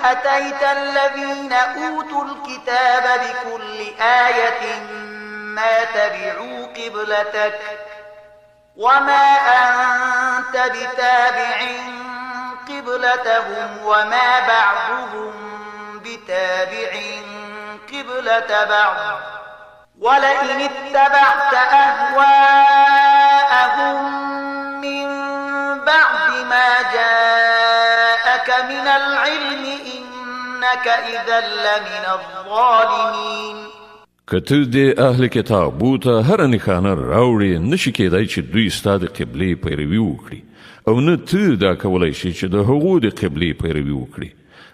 أتيت الذين أوتوا الكتاب بكل آية ما تبعوا قبلتك وما أنت بتابع قبلتهم وما بعضهم بتابع قبلة بعض ولئن اتبعت أهواءهم من بعد ما جاءك من العلم إنك إذا لمن الظالمين. کته د اهل کتابو ته هر نښانه راوړي نشي کېدای چې دوی ستا د قبلې پیروي وکړي او نه ته دا کولی شي چې د هغو د قبلې پیروي وکړي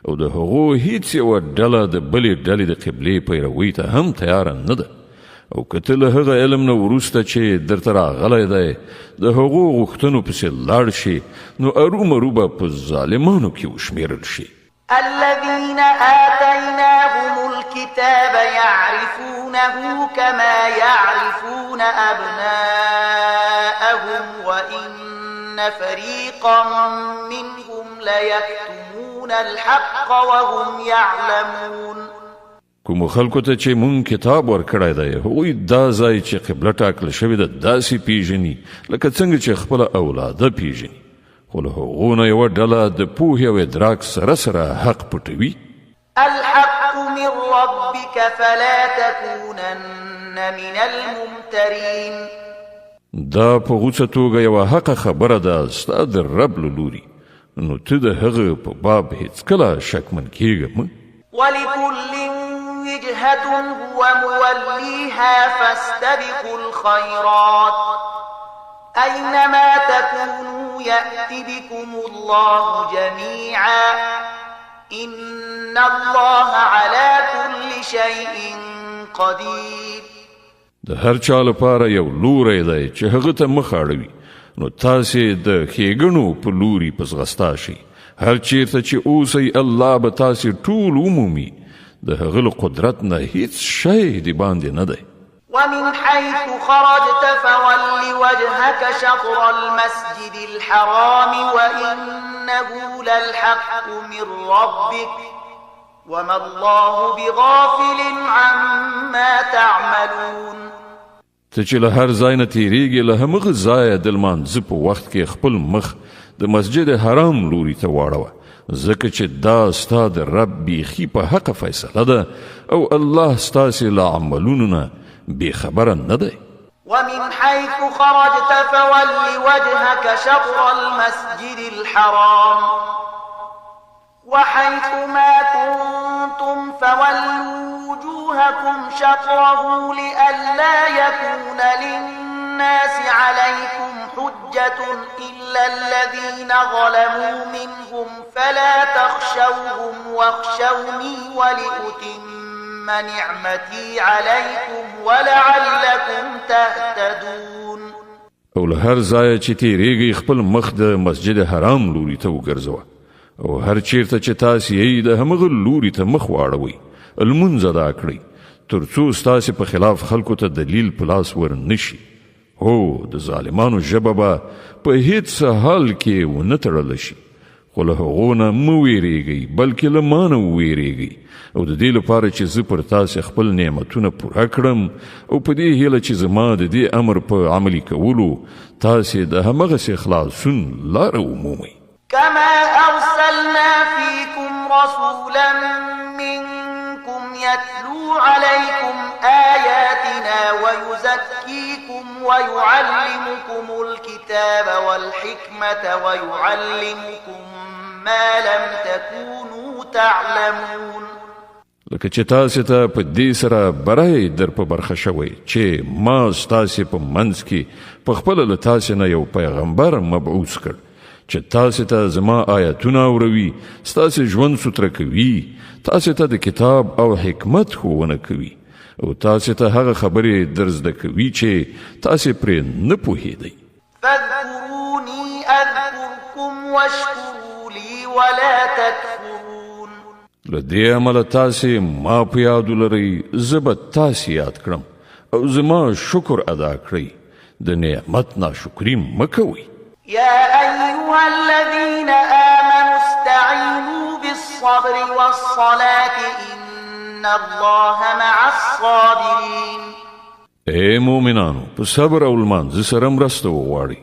او د هغو هیڅ یوه ډله د بلې ډلې د قبلې پیروي ته هم تیاره نه ده او که ته له هغه علم نه وروسته چې درته راغلی دی د هغو غوښتنو پسې لاړ شي نو ارومرو به په ظالمانو کې وشمېرل شي. الذين آتيناهم الكتاب يعرفونه كما يعرفون أبناءهم وإن فريقا منهم ليكتمون الحق وهم يعلمون. کوم خلکو ته چې مونږ کتاب ورکړی دی هغوی دا ځای چې قبله ټاکل شوې ده داسې پیژني لکه څنګه چې خپله اولاده پیژني خو له هغو نه یوه ډله د پوهې او ادراک سره سره حق پټوي. الحق من ربك فلا تكونن من الممترين. دا په غوڅه توګه یوه حقه خبره ده ستا د رب له لوري نو ته د هغه په باب هیڅکله شکمن کیږه مه. ولكل وجهة هو موليها فاستبقوا الخيرات أينما تكونوا يأت بكم الله جميعا إن الله على كل شيء قدير. د هر چا لپاره یو لوری دی چې هغه ته مخ اړوي نو تاسې د ښېګڼو په لوري په ځغستا شئ هر چیرته چې اوسئ الله به تاسې ټول ومومي د هغه له قدرت نه هیڅ شی د باندې نه دی. ومن حيث خرجت فول وجهك شطر المسجد الحرام وإنه للحق من ربك وما الله بغافل عما تعملون. ته چې له هر ځای نه تیریږې له همغه ځایه د لمانځه په وخت کې خپل مخ د مسجد حرام لوري ته واړوه ځکه چې دا ستا د رب بیخي په حقه فیصله ده او الله ستاسې له عملونو نه بخبره نه دی. ومن حيث خرجت فول وجهك شطر المسجد الحرام وحيث ما كنتم فولوا وجوهكم شطره لئلا يكون للناس عليكم حجة إلا الذين ظلموا منهم فلا تخشوهم واخشوني ولأتم نعمتي عليكم ولعلكم تهتدون. او له هر ځایه چې تیریږئ خپل مخ د مسجد حرام لوري ته وګرځوه او هر چیرته چې تاسې یې د همغه لوري ته مخ واړوئ لمونځ ادا کړئ تر څو ستاسې په خلاف خلکو ته دلیل په لاس ور نشي. هو د ظالمانو ژبه به په هیڅ حال کې ونه تړله شي خو له هغو نه مه ویرېږئ بلکې له ما نه وویرېږئ او د دې لپاره چې زه پر تاسې خپل نعمتونه پوره کړم او په دې هیله چې زما د دې امر په عملي کولو تاسې د همغسې خلاصون لاره ومومئ. كما أرسلنا فيكم رسولا منكم يتلو عليكم آياتنا ويزكيكم ويعلمكم الكتاب والحكمة ويعلمكم ما لم تكونوا تعلمون. لکه چې تاسې ته په دې سره برای در په برخه شوی چې ما ستاسې په منځ کې په خپله له تاسې نه یو پیغمبر مبعوث کړ چې تاسې ته زما آیتونه اوروي ستاسې ژوند سوتره کوي تاسې ته د کتاب او حکمت ښوونه کوي او تاسې ته هغه خبرې در زده کوي چې تاسې پرې نه پوهېدئ. فاذكروني أذكركم واشكروا لي ولا تكفرون. له دې عمله تاسې ما په یاد ولرئ زه به تاسې یاد کړم او زما شکر ادا کړئ د نعمت ناشکري مه کوئ. يا أيها الذين آمنوا استعينوا بالصبر بالصبر والصلاة إن الله مع الصابرين. اے مومنانو په صبر او لمانځه سره مرسته وغواړئ.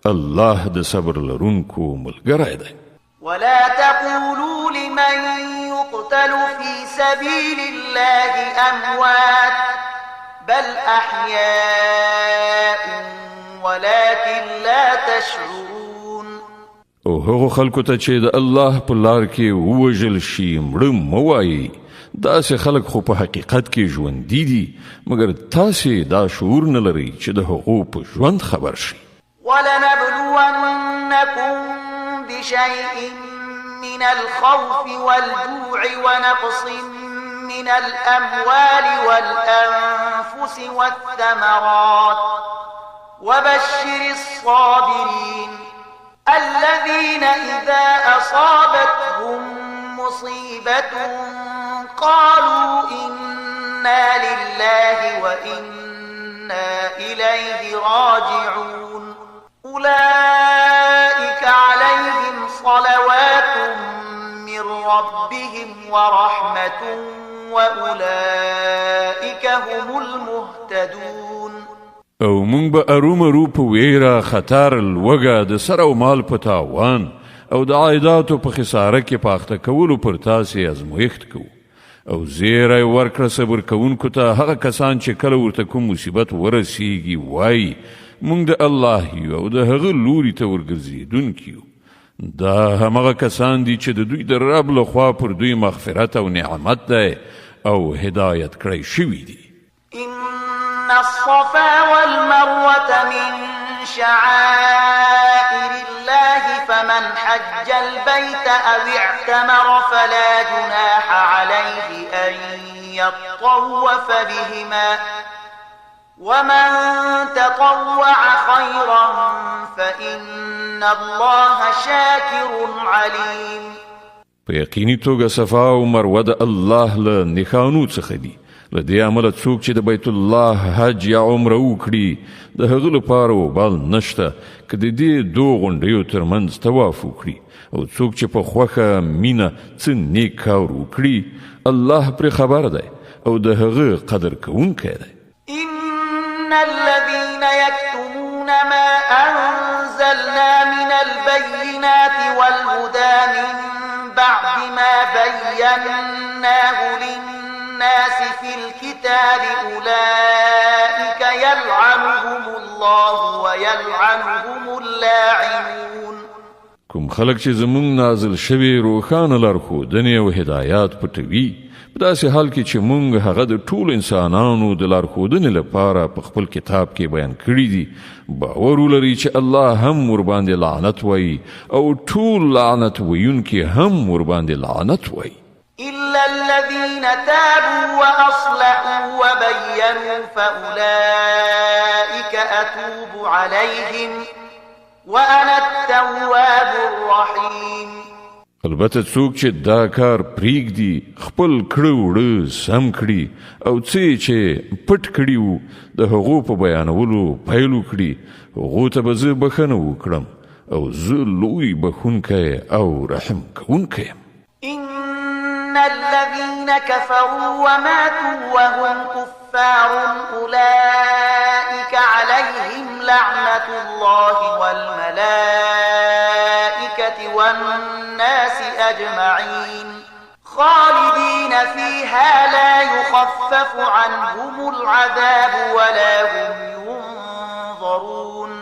الله د صبر لرونکو ملګری دی. ولا تقولوا لمن يقتل في سبيل الله أموات بل أحياء ولكن لا تشعرون. او هغو خلکو ته چې د الله په لار کې ووژل شي مړه مه وایئ. داسې خلک خو په حقیقت کې ژوندي دي مګر تاسې دا شعور نه لرئ چې د هغو په ژوند خبر شي. ولنبلونكم بشيء من الخوف والجوع ونقص من الأموال والأنفس والثمرات وبشر الصابرين الذين إذا أصابتهم مصيبة قالوا إنا لله وإنا إليه راجعون أولئك عليهم صلوات من ربهم ورحمة وأولئك هم المهتدون. او مونږ به ارومرو په ویره خطر لوږه د سر او مال په تاوان او د عایداتو په خساره کې پاخته کولو پر تاسې ازمویښت کوو او زیری ورکړه صبر کوونکو ته هغه کسان چې کله ورته کوم مصیبت ورسیږي وایي مونږ د الله یو او د هغه لوري ته ورګرځېدونکي یو. دا همغه کسان دي چې د دوی د رب لخوا پر دوی مغفرت او نعمت دی او هدایت کړی شوي دي. إن الصفا والمروة من شعائر الله فمن حج البيت أو اعتمر فلا جناح عليه أن يطوف بهما ومن تطوع خيرا فإن الله شاكر عليم. په یقیني توګه صفا او مروه د الله له نښانو څخه دي. له دې امله څوک چې د بیت الله حج یا عمره وکړي د هغه لپاره وبال نشته که د دې دوه غونډیو ترمنځ طواف وکړي او څوک چې په خوښه مینه څه نیک کار وکړي الله پرې خبر دی او د هغه قدر کوونکی دی. إن الذين يكتمون ما أنزلنا من البينات والهدى من بعد ما بيناه للناس في الكتاب أولئك يلعنهم الله ويلعنهم اللاعنون. کوم خلک چې زمونږ نازل شوي روښانه لارښودنې او هدایات پټوي په داسې حال کې چې مونږ هغه د ټولو انسانانو د لارښودنې لپاره په خپل کتاب کې بیان کړي دي باور ولري چې الله هم ورباندې لعنت وایي او ټول لعنت ویونکي هم ورباندې لعنت وایي. إلا الذين تابوا وأصلحوا وبينوا فأولئك أتوب عليهم وأنا التواب الرحيم. البته څوک چې دا کار پریږدي خپل کړه وړه سم کړي او څه چې پټ کړي وو د هغو په بیانولو پیل وکړي هغو ته به زه بښنه وکړم او زه لوی بښونکی او رحم کوونکی یم. إن الذين كفروا وماتوا وهم كفار أولئك عليهم لعنة الله والملائكة والناس أجمعين خالدين فيها لا يخفف عنهم العذاب ولا هم ينظرون.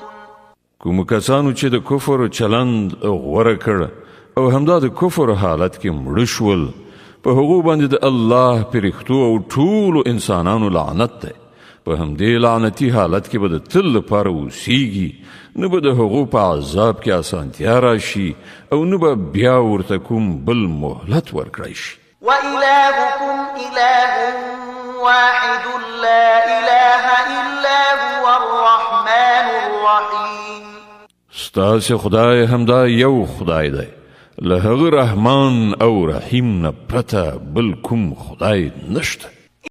کوم کسانو چې د کفر چلند غوره کړ او همدا د کفر حالت کې مړه شول په هغو باندې د الله پرښتو او ټولو انسانانو لعنت دی. په همدې لعنتي حالت کې به د تل لپاره اوسیږي نه به د هغو په عذاب کې اسانتیا راشي او نه به بیا ورته کوم بل مهلت ورکړی شي. وإلهكم إله واحد لا إله إلا هو الرحمن الرحيم. ستاسې خدای همدا یو خدای دی له هغه رحمان او رحیم نه پرته بل کوم خدای نشته.